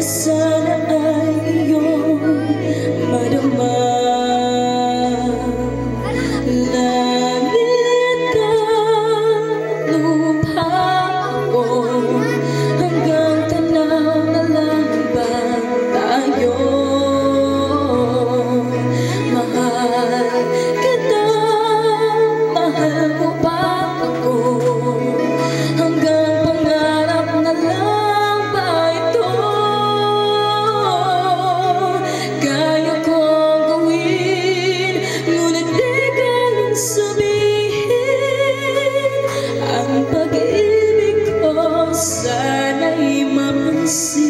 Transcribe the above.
sana ay iyong madama. Langit ka, lupa ako, hanggang tanaw na lang ba tayo? Mahal kita, mahal mo ba ako? Hanggang pangarap na lang ba ito? Kaya kong gawin, ngunit di kayang sabihin. Ang pag-ibig ko sana'y mapansin.